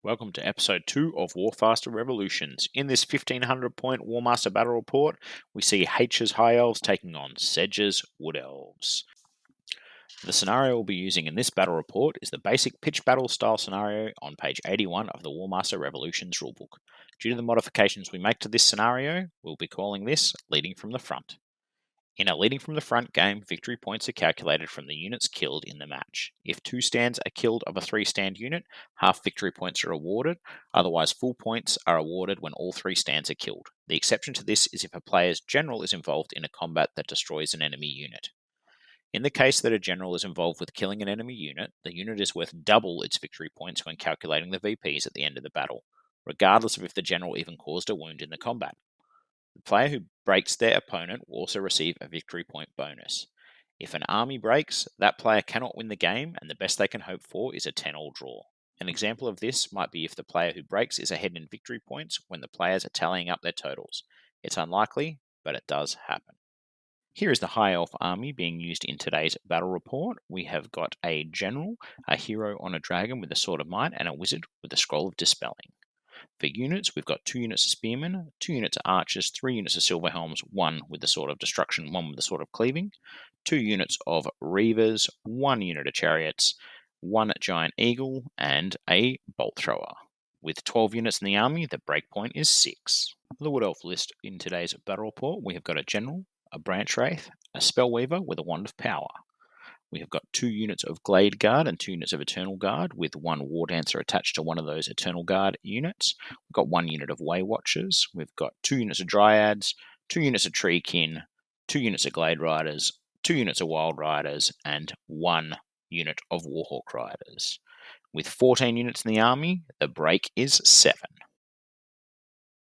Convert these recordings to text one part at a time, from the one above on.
Welcome to episode 2 of Warmaster Revolutions. In this 1500 point Warmaster battle report, we see H's High Elves taking on Sedge's Wood Elves. The scenario we'll be using in this battle report is the basic pitch battle style scenario on page 81 of the Warmaster Revolutions rulebook. Due to the modifications we make to this scenario, we'll be calling this Leading from the Front. In a leading from the front game, victory points are calculated from the units killed in the match. If 2 stands are killed of a 3-stand unit, half victory points are awarded, otherwise full points are awarded when all 3 stands are killed. The exception to this is if a player's general is involved in a combat that destroys an enemy unit. In the case that a general is involved with killing an enemy unit, the unit is worth double its victory points when calculating the VPs at the end of the battle, regardless of if the general even caused a wound in the combat. The player who breaks their opponent will also receive a victory point bonus. If an army breaks, that player cannot win the game, and the best they can hope for is a 10-all draw. An example of this might be if the player who breaks is ahead in victory points when the players are tallying up their totals. It's unlikely, but it does happen. Here is the High Elf army being used in today's battle report. We have got a general, a hero on a dragon with a sword of might, and a wizard with a scroll of dispelling. For units, we've got 2 units of spearmen, 2 units of archers, 3 units of silver helms, 1 with the sword of destruction, 1 with the sword of cleaving, 2 units of reavers, 1 unit of chariots, 1 giant eagle, and a bolt thrower. With 12 units in the army, the breakpoint is 6. For the Wood Elf list in today's battle report, we have got a general, a branch wraith, a spellweaver with a wand of power. We have got 2 units of Glade Guard and 2 units of Eternal Guard, with 1 War Dancer attached to one of those Eternal Guard units. We've got 1 unit of Way Watchers. We've got 2 units of Dryads, 2 units of Treekin, 2 units of Glade Riders, 2 units of Wild Riders, and 1 unit of Warhawk Riders. With 14 units in the army, the break is 7.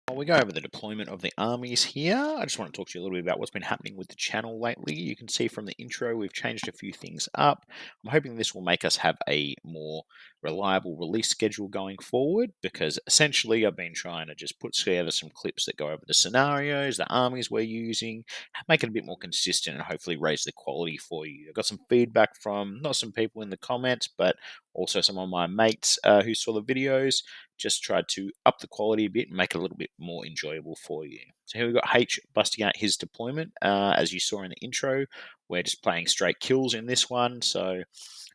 While we go over the deployment of the armies here, I just want to talk to you a little bit about what's been happening with the channel lately. You can see from the intro we've changed a few things up. I'm hoping this will make us have a more reliable release schedule going forward, because essentially I've been trying to just put together some clips that go over the scenarios, the armies we're using, make it a bit more consistent and hopefully raise the quality for you. I've got some feedback from not some people in the comments, but also some of my mates who saw the videos. Just tried to up the quality a bit and make it a little bit more enjoyable for you. So here we've got H busting out his deployment. As you saw in the intro, we're just playing straight kills in this one. So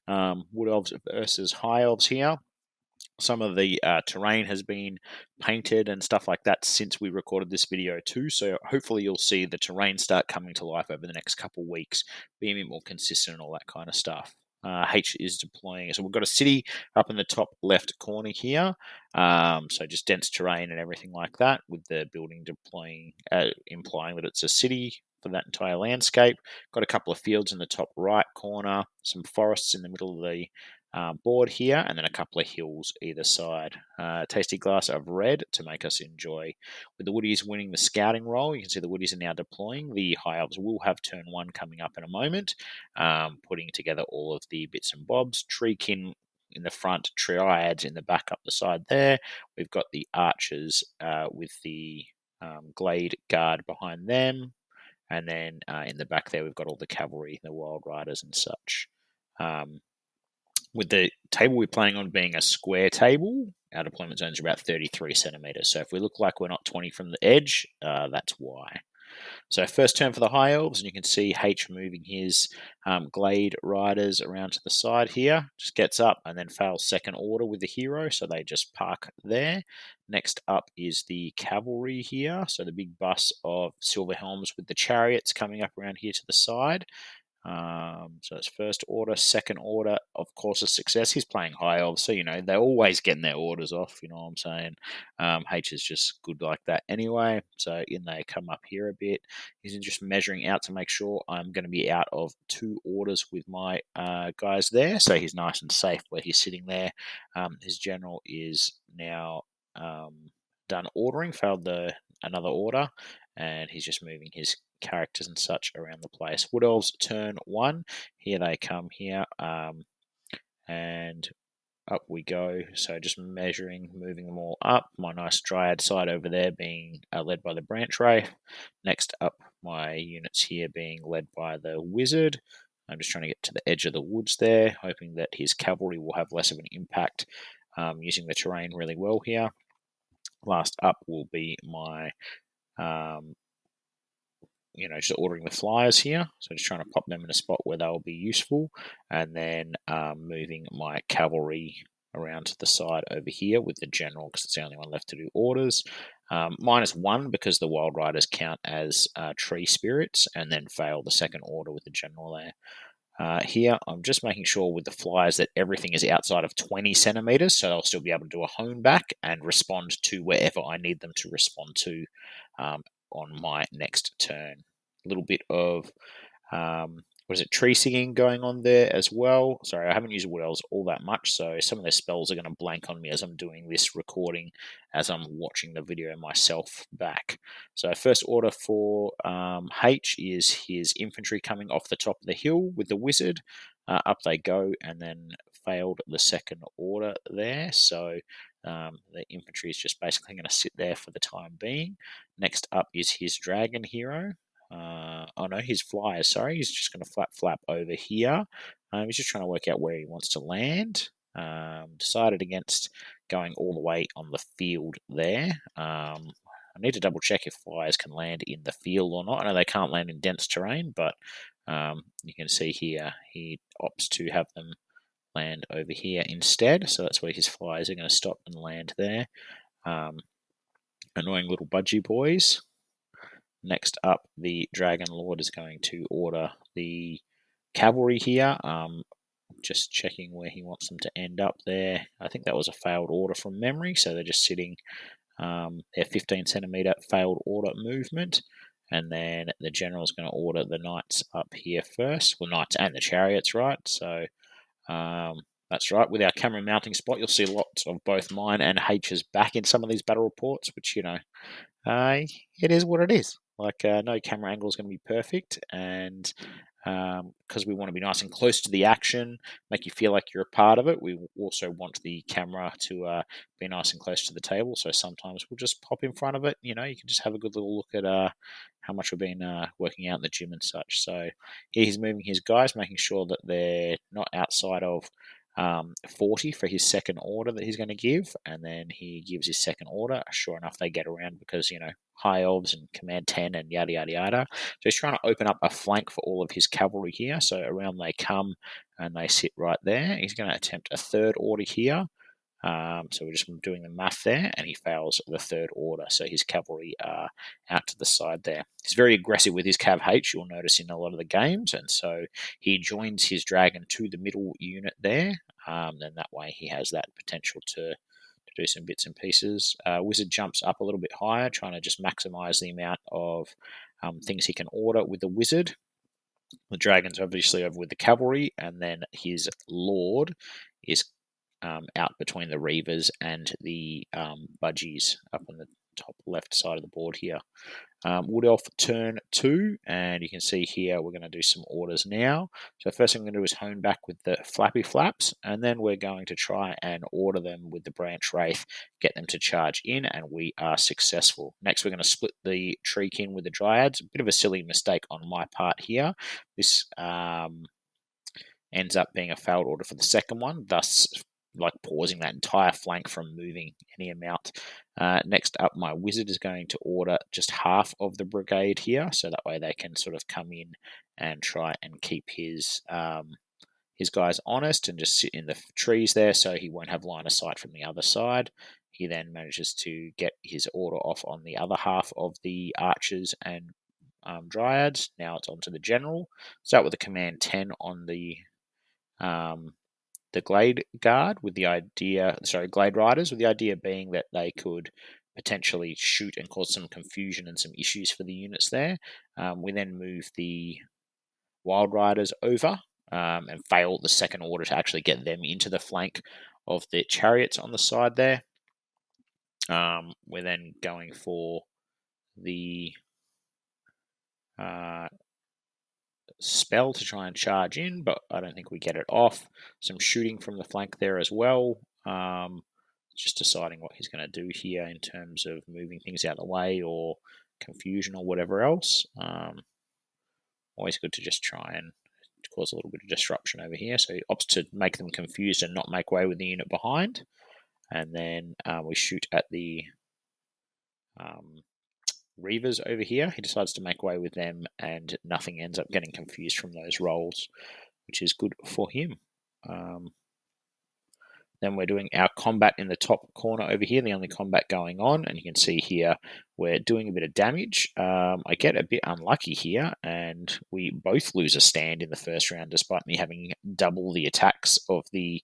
Wood Elves versus High Elves here. Some of the terrain has been painted and stuff like that since we recorded this video too. So hopefully you'll see the terrain start coming to life over the next couple of weeks, being a bit more consistent and all that kind of stuff. H is deploying. So we've got a city up in the top left corner here. So just dense terrain and everything like that, with the building deploying, implying that it's a city for that entire landscape. Got a couple of fields in the top right corner, some forests in the middle of the board here, and then a couple of hills either side. Tasty glass of red to make us enjoy. With the Woodies winning the scouting role, you can see the Woodies are now deploying. The High Elves will have turn 1 coming up in a moment, putting together all of the bits and bobs. Treekin in the front, Triads in the back up the side there. We've got the archers with the Glade Guard behind them. And then in the back there, we've got all the cavalry, the Wild Riders and such. With the table we're playing on being a square table, our deployment zones are about 33 centimeters. So if we look like we're not 20 from the edge, that's why. So first turn for the High Elves, and you can see H moving his Glade Riders around to the side here. Just gets up and then fails second order with the hero, so they just park there. Next up is the cavalry here, so the big bus of silver helms with the chariots coming up around here to the side. So it's first order, second order, of course, a success. He's playing High Elves, so they're always getting their orders off. You know what I'm saying? H is just good like that anyway. So in they come up here a bit. He's just measuring out to make sure I'm going to be out of 2 orders with my guys there. So he's nice and safe where he's sitting there. His general is now done ordering, failed another order, and he's just moving his characters and such around the place. Wood Elves turn 1. Here they come here, and up we go. So just measuring, moving them all up. My nice Dryad side over there being led by the Branch Wraith. Next up, my units here being led by the Wizard. I'm just trying to get to the edge of the woods there, hoping that his cavalry will have less of an impact using the terrain really well here. Last up will be my just ordering the flyers here. So just trying to pop them in a spot where they'll be useful. And then moving my cavalry around to the side over here with the general, because it's the only one left to do orders. -1 because the wild riders count as tree spirits, and then fail the second order with the general there. Here, I'm just making sure with the flyers that everything is outside of 20 centimeters, so they'll still be able to do a hone back and respond to wherever I need them to respond to on my next turn. A little bit of tree singing going on there as well. Sorry, I haven't used Wood Elves all that much, so some of their spells are going to blank on me as I'm doing this recording, as I'm watching the video myself back. So first order for H is his infantry coming off the top of the hill with the wizard. Up they go, and then failed the second order there. So the infantry is just basically going to sit there for the time being. Next up is his dragon hero. His flyers, sorry. He's just going to flap over here. He's just trying to work out where he wants to land. Decided against going all the way on the field there. I need to double check if flyers can land in the field or not. I know they can't land in dense terrain, but you can see here he opts to have them land over here instead. So that's where his flyers are going to stop and land there. Annoying little budgie boys. Next up, the Dragon Lord is going to order the cavalry here. Just checking where he wants them to end up there. I think that was a failed order from memory, so they're just sitting their 15 centimeter failed order movement. And then the general is going to order the knights up here first. Well, knights and the chariots, right? So that's right. With our camera mounting spot, you'll see lots of both mine and H's back in some of these battle reports, which, it is what it is. No camera angle is going to be perfect, and because we want to be nice and close to the action, make you feel like you're a part of it, we also want the camera to be nice and close to the table. So sometimes we'll just pop in front of it. You can just have a good little look at how much we've been working out in the gym and such. So here he's moving his guys, making sure that they're not outside of 40 for his second order that he's going to give, and then he gives his second order. Sure enough, they get around because high elves and command 10 and yada yada yada. So he's trying to open up a flank for all of his cavalry here. So around they come and they sit right there. He's going to attempt a third order here. So we're just doing the math there, and he fails the third order. So his cavalry are out to the side there. He's very aggressive with his Cav H, you'll notice in a lot of the games, and so he joins his dragon to the middle unit there. Then that way he has that potential to do some bits and pieces. Wizard jumps up a little bit higher, trying to just maximize the amount of things he can order with the wizard. The dragon's obviously over with the cavalry, and then his lord is out between the reavers and the budgies up on the top left side of the board here. Wood Elf turn 2, and you can see here we're going to do some orders now. So first thing I'm going to do is hone back with the flappy flaps, and then we're going to try and order them with the branch wraith, get them to charge in, and we are successful. Next we're going to split the tree kin with the dryads. A bit of a silly mistake on my part here. This ends up being a failed order for the second one, thus pausing that entire flank from moving any amount. Next up, my wizard is going to order just half of the brigade here, so that way they can sort of come in and try and keep his guys honest and just sit in the trees there, so he won't have line of sight from the other side. He then manages to get his order off on the other half of the archers and dryads. Now it's on to the general. Start with the command 10 on the Glade Guard with the idea, Glade Riders, with the idea being that they could potentially shoot and cause some confusion and some issues for the units there. We then move the Wild Riders over and fail the second order to actually get them into the flank of the chariots on the side there. We're then going for the spell to try and charge in, but I don't think we get it off. Some shooting from the flank there as well. Just deciding what he's going to do here in terms of moving things out of the way or confusion or whatever else. Always good to just try and cause a little bit of disruption over here. So he opts to make them confused and not make way with the unit behind. and then we shoot at the Reavers over here. He decides to make way with them, and nothing ends up getting confused from those rolls, which is good for him. Then we're doing our combat in the top corner over here, the only combat going on, and you can see here we're doing a bit of damage. I get a bit unlucky here, and we both lose a stand in the first round, despite me having double the attacks of the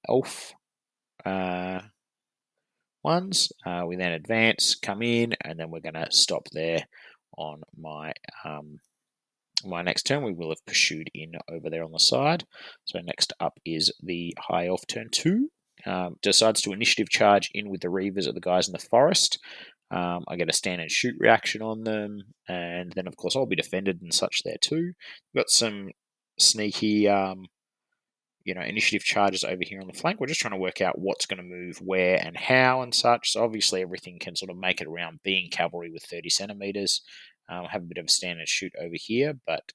elf ones. We then advance, come in, and then we're going to stop there on my my next turn. We will have pursued in over there on the side. So next up is the High Elf turn 2. Decides to initiative charge in with the Reavers of the guys in the forest. I get a stand and shoot reaction on them, and then of course I'll be defended and such there too. Got some sneaky initiative charges over here on the flank. We're just trying to work out what's going to move where and how and such. So obviously everything can sort of make it around being cavalry with 30 centimeters. Have a bit of a stand and shoot over here, but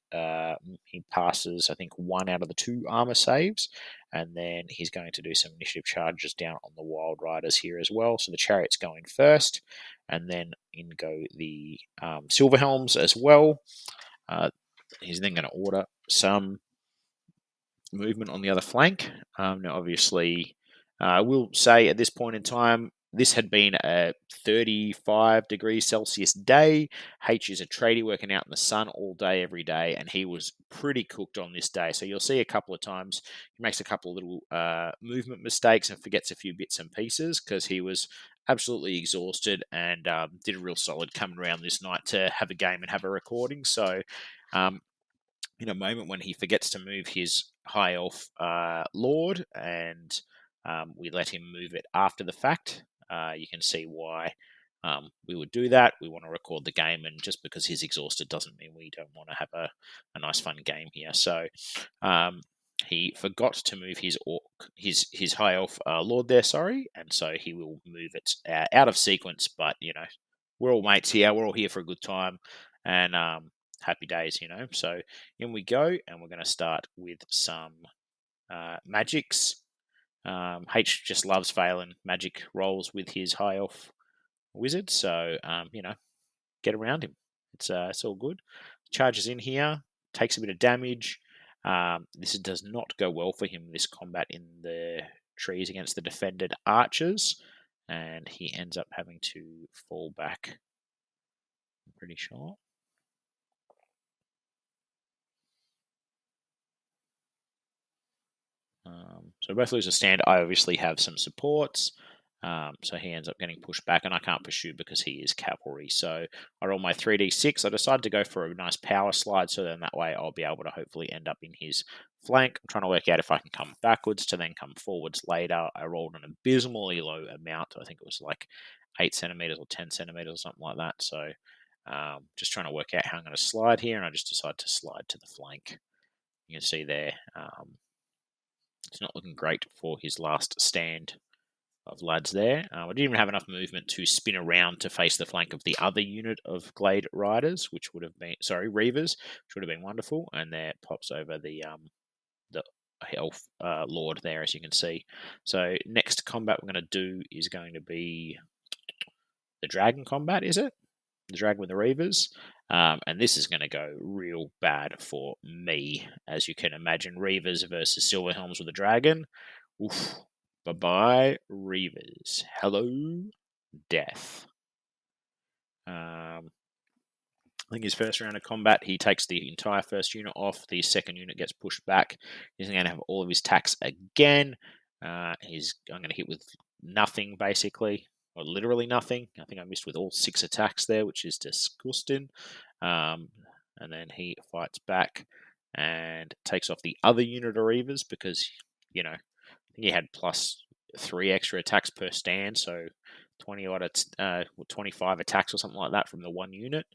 he passes, I think, 1 out of the 2 armor saves, and then he's going to do some initiative charges down on the Wild Riders here as well. So the Chariot's going first, and then in go the Silverhelms as well. He's then going to order some movement on the other flank. Now, obviously, I will say at this point in time, this had been a 35 degrees Celsius day. H is a tradie working out in the sun all day, every day, and he was pretty cooked on this day. So you'll see a couple of times he makes a couple of little movement mistakes and forgets a few bits and pieces because he was absolutely exhausted and did a real solid coming around this night to have a game and have a recording. So in a moment when he forgets to move his High Elf Lord and we let him move it after the fact, you can see why we would do that. We want to record the game, and just because he's exhausted doesn't mean we don't want to have a nice fun game here. So he forgot to move his High Elf Lord there, and so he will move it out of sequence, but we're all mates here, we're all here for a good time, and happy days, So in we go, and we're going to start with some magics. H just loves failing magic rolls with his High Elf wizard, so get around him. It's all good. Charges in here, takes a bit of damage. This does not go well for him, this combat in the trees against the defended archers, and he ends up having to fall back. I'm pretty sure. So both lose a stand. I obviously have some supports. So he ends up getting pushed back, and I can't pursue because he is cavalry. So I roll my 3d6. I decided to go for a nice power slide, so then that way I'll be able to hopefully end up in his flank. I'm trying to work out if I can come backwards to then come forwards later. I rolled an abysmally low amount. I think it was like 8 centimeters or 10 centimeters or something like that. So just trying to work out how I'm going to slide here, and I just decided to slide to the flank. You can see there. It's not looking great for his last stand of lads there. I didn't even have enough movement to spin around to face the flank of the other unit of Glade Riders, which would have been, Reavers, which would have been wonderful. And there pops over the Elf Lord there, as you can see. So next combat we're going to do is going to be the Dragon combat, is it? The Dragon with the Reavers. And this is going to go real bad for me, as you can imagine. Reavers versus Silverhelms with a Dragon. Oof. Bye-bye, Reavers. Hello, death. I think his first round of combat, he takes the entire first unit off. The second unit gets pushed back. He's going to have all of his attacks again. I'm going to hit with nothing, basically. Or literally nothing. I think I missed with all 6 attacks there, which is disgusting. And then he fights back and takes off the other unit of Reavers because, I think he had +3 extra attacks per stand, so 25 attacks or something like that from the one unit.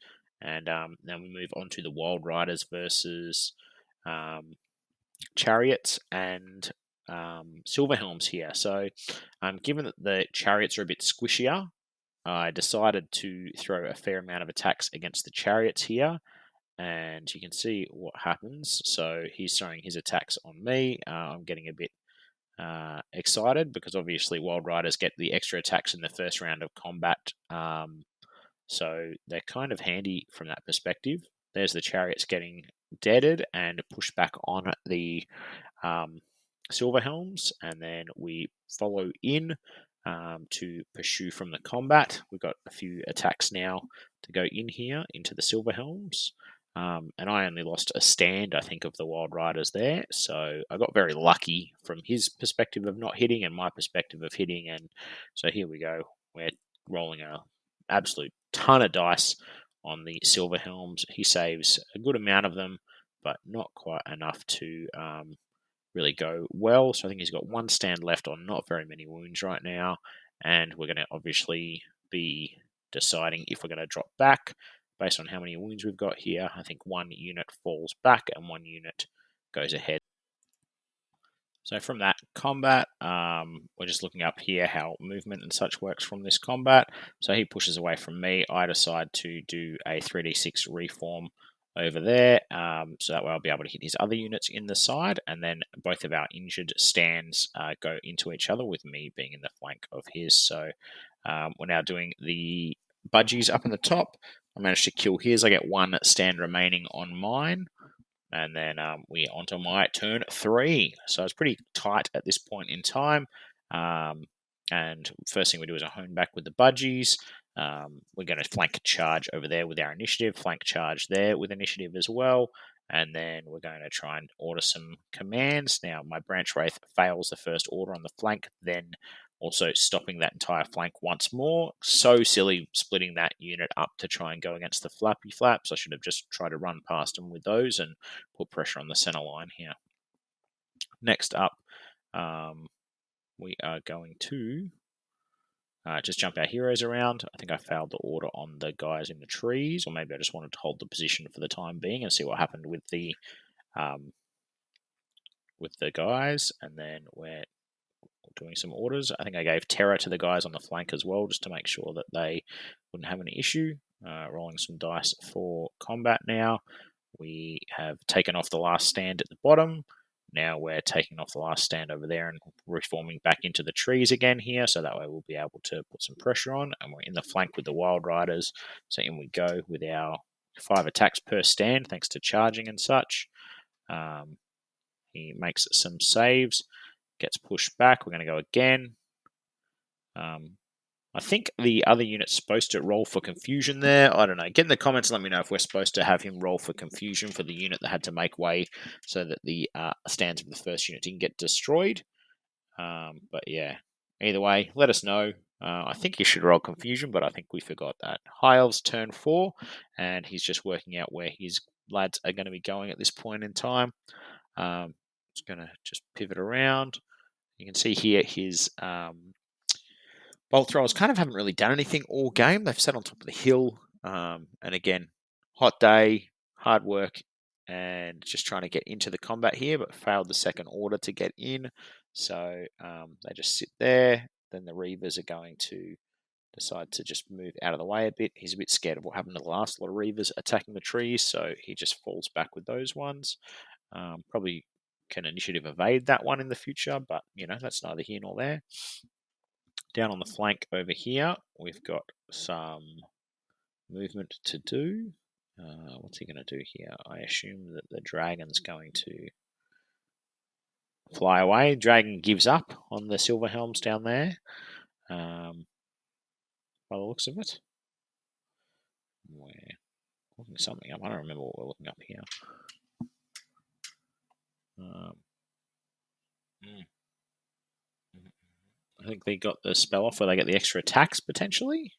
And then we move on to the Wild Riders versus Chariots and Silverhelms here. So given that the Chariots are a bit squishier, I decided to throw a fair amount of attacks against the Chariots here, and you can see what happens. So he's throwing his attacks on me. I'm getting a bit excited because obviously Wild Riders get the extra attacks in the first round of combat. So they're kind of handy from that perspective. There's the chariots getting deaded and pushed back on the Silver Helms, and then we follow in to pursue from the combat. We've got a few attacks now to go in here into the Silver Helms. And I only lost a stand, I think, of the Wild Riders there. So I got very lucky from his perspective of not hitting and my perspective of hitting. And so here we go. We're rolling a absolute ton of dice on the Silver Helms. He saves a good amount of them, but not quite enough to really go well. So I think he's got one stand left on not very many wounds right now. And we're going to obviously be deciding if we're going to drop back based on how many wounds we've got here. I think one unit falls back and one unit goes ahead. So from that combat, we're just looking up here how movement and such works from this combat. So he pushes away from me. I decide to do a 3d6 reform over there, so that way I'll be able to hit his other units in the side, and then both of our injured stands go into each other with me being in the flank of his. So we're now doing the budgies up in the top. I managed to kill his. I get one stand remaining on mine. And then we onto my turn 3. So it's pretty tight at this point in time. And first thing we do is a hone back with the budgies. We're going to flank charge over there with our initiative, flank charge there with initiative as well. And then we're going to try and order some commands. Now, my Branch Wraith fails the first order on the flank, then also stopping that entire flank once more. So silly splitting that unit up to try and go against the Flappy Flaps. I should have just tried to run past them with those and put pressure on the center line here. Next up, we are going to just jump our heroes around. I think I failed the order on the guys in the trees, or maybe I just wanted to hold the position for the time being and see what happened with the guys. And then we're doing some orders. I think I gave terror to the guys on the flank as well, just to make sure that they wouldn't have any issue. Rolling some dice for combat now. We have taken off the last stand at the bottom. Now we're taking off the last stand over there and reforming back into the trees again here, so that way we'll be able to put some pressure on. And we're in the flank with the Wild Riders, so in we go with our 5 attacks per stand, thanks to charging and such. He makes some saves, gets pushed back. We're going to go again. I think the other unit's supposed to roll for confusion there. I don't know. Get in the comments and let me know if we're supposed to have him roll for confusion for the unit that had to make way so that the stands of the first unit didn't get destroyed. But yeah, either way, let us know. I think he should roll confusion, but I think we forgot that. High Elves turn 4, and he's just working out where his lads are going to be going at this point in time. It's going to just pivot around. You can see here his bolt throwers kind of haven't really done anything all game. They've sat on top of the hill. And again, hot day, hard work, and just trying to get into the combat here, but failed the second order to get in. So they just sit there. Then the Reavers are going to decide to just move out of the way a bit. He's a bit scared of what happened to the last lot of Reavers attacking the trees, so he just falls back with those ones. Probably can initiative evade that one in the future, but that's neither here nor there. Down on the flank over here, we've got some movement to do. What's he going to do here? I assume that the dragon's going to fly away. Dragon gives up on the Silver Helms down there. By the looks of it. We're looking something up. I don't remember what we're looking up here. I think they got the spell off where they get the extra attacks, potentially.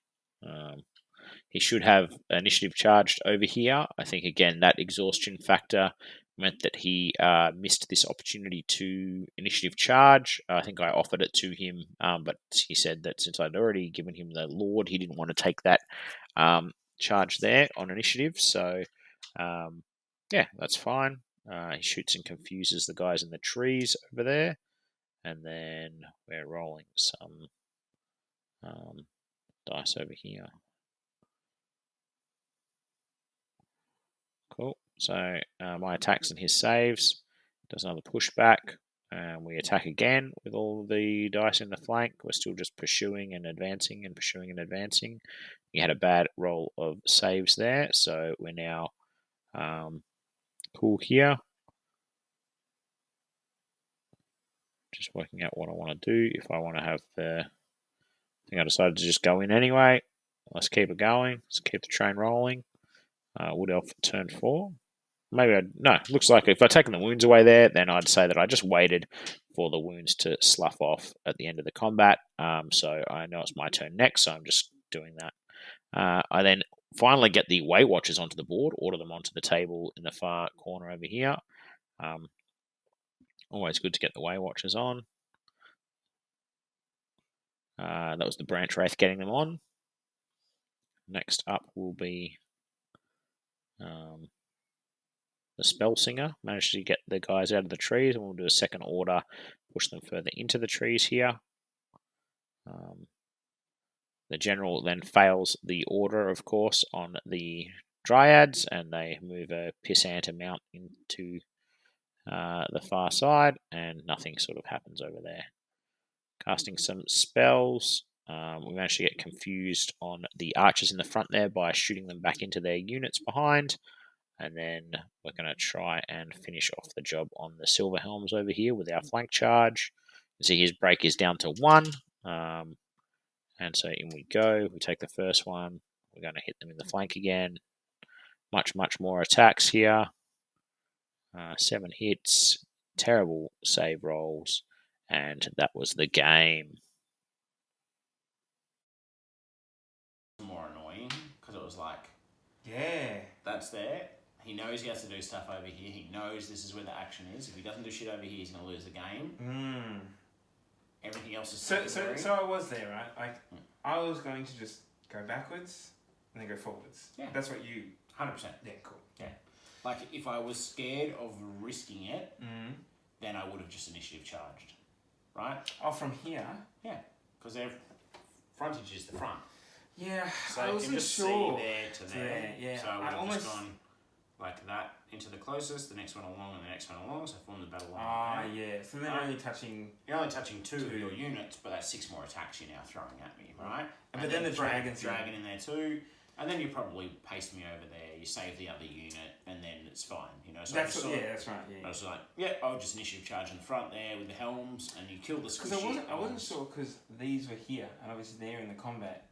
He should have initiative charged over here. I think, again, that exhaustion factor meant that he missed this opportunity to initiative charge. I think I offered it to him, but he said that since I'd already given him the Lord, he didn't want to take that charge there on initiative. So, yeah, that's fine. He shoots and confuses the guys in the trees over there. And then we're rolling some dice over here. Cool. So my attacks and his saves. Does another pushback. And we attack again with all the dice in the flank. We're still just pursuing and advancing and pursuing and advancing. We had a bad roll of saves there, so we're now cool here. Just working out what I want to do. If I want to have the... I think I decided to just go in anyway. Let's keep it going. Let's keep the train rolling. Wood Elf turn 4. Maybe looks like if I'd taken the wounds away there, then I'd say that I just waited for the wounds to slough off at the end of the combat. So I know it's my turn next, so I'm just doing that. I then finally get the Weight Watchers onto the board, order them onto the table in the far corner over here. Always good to get the Weight Watchers on. That was the Branch Wraith getting them on. Next up will be the Spell Singer. Managed to get the guys out of the trees, and we'll do a second order, push them further into the trees here. The General then fails the order, of course, on the Dryads, and they move a Pissant amount into the far side, and nothing sort of happens over there. Casting some spells. We managed to get confused on the archers in the front there by shooting them back into their units behind. And then we're going to try and finish off the job on the Silver Helms over here with our flank charge. You see his break is down to 1. And so in we go. We take the first one. We're going to hit them in the flank again. Much more attacks here. 7 hits. Terrible save rolls. And that was the game. More annoying because it was like, yeah, that's there. He knows he has to do stuff over here. He knows this is where the action is. If he doesn't do shit over here, he's going to lose the game. Everything else is so I was there, right? Like, I was going to just go backwards and then go forwards. Yeah. That's what you... 100%. Yeah, cool. Yeah. Like, if I was scared of risking it, then I would have just initiative charged. Right? Oh, from here? Yeah. Because their frontage is the front. Yeah, so I wasn't just sure. See there to there. Yeah. So I would have just gone like that into the closest, the next one along, and the next one along. So form the battle line. Yeah. So then you're only touching 2 of your units, but that's 6 more attacks you're now throwing at me, right? But then the dragon's dragon in there too, and then you probably paste me over there. You save the other unit, and then it's fine. You know. So that's right. Yeah. I was like, I would just initiative charge in the front there with the helms, and you kill the squishy. Because I wasn't sure because these were here, and obviously they're in the combat.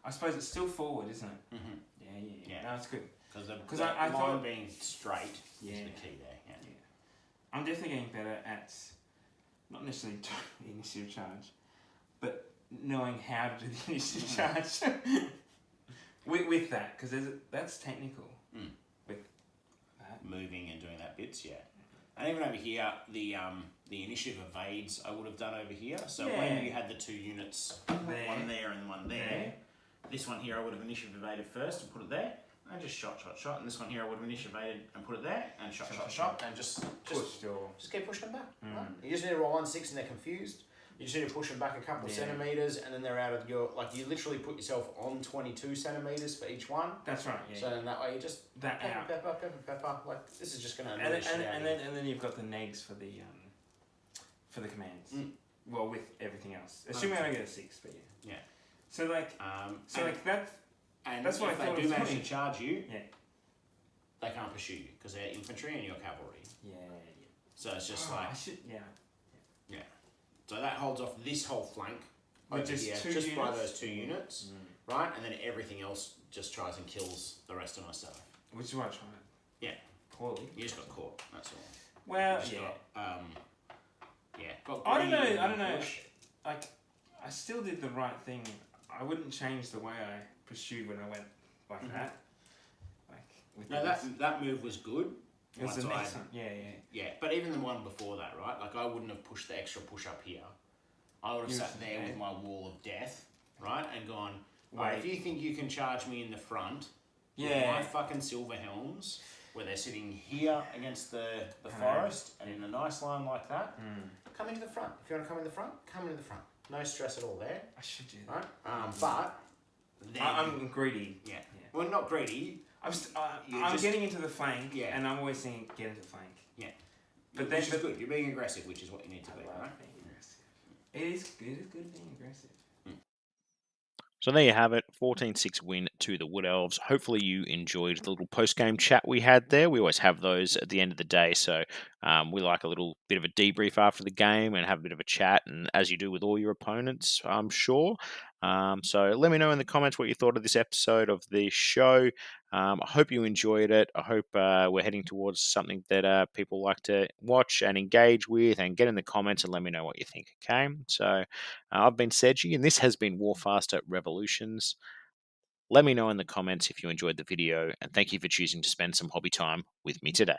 I suppose it's still forward, isn't it? Mm-hmm. Yeah. No, it's good. Because I thought being straight is the key there. Yeah. I'm definitely getting better at not necessarily doing the initiative charge, but knowing how to do the initiative charge with that, because that's technical. With that. Moving and doing that bits, yeah. And even over here, the initiative evades I would have done over here. So when you had the 2 units, one there and one there, this one here I would have initiative evaded first and put it there. And just shot. And this one here I would have initiative evaded and put it there. And shot. And just keep pushing them back. Right? You just need to roll 1-6 and they're confused. You just need to push them back a couple of centimetres and then they're out of your... Like, you literally put yourself on 22 centimetres for each one. That's right, yeah. So then that way you just... Pepper. Like, this is just going to... And then you've got the negs for the commands. Well, with everything else. Assuming I don't get a 6, but yeah. So, like... that... And that's what if I thought they do manage to charge you, they can't pursue you because they're infantry and you're cavalry. Yeah. So it's just Yeah. So that holds off this whole flank with just by those 2 units, right? And then everything else just tries and kills the rest of my stuff. Which is what I tried. Yeah. Poorly. You just got caught. That's all. Well, I don't know. Like, I still did the right thing. I wouldn't change the way I pursued when I went like that. Like that move was good. It was the next one. Yeah, but even the one before that, right? Like, I wouldn't have pushed the extra push up here. I would have sat there with my wall of death, right? And gone, if you think you can charge me in the front, with my fucking Silver Helms, where they're sitting here against the forest and in a nice line like that, come into the front. If you want to come in the front, come into the front. No stress at all there. I should do that. Right? But then, I'm greedy. Yeah. Well, not greedy. I'm getting into the flank, and I'm always saying get into the flank. Yeah. But then, which is good. You're being aggressive, which is what you need to be, right? Being aggressive. It is good being aggressive. So there you have it, 14-6 win to the Wood Elves. Hopefully you enjoyed the little post-game chat we had there. We always have those at the end of the day, so we like a little bit of a debrief after the game and have a bit of a chat, and as you do with all your opponents, I'm sure. So let me know in the comments what you thought of this episode of the show. I hope you enjoyed it. I hope we're heading towards something that people like to watch and engage with, and get in the comments and let me know what you think, okay? So I've been Seji, and this has been Warfaster Revolutions. Let me know in the comments if you enjoyed the video, and thank you for choosing to spend some hobby time with me today.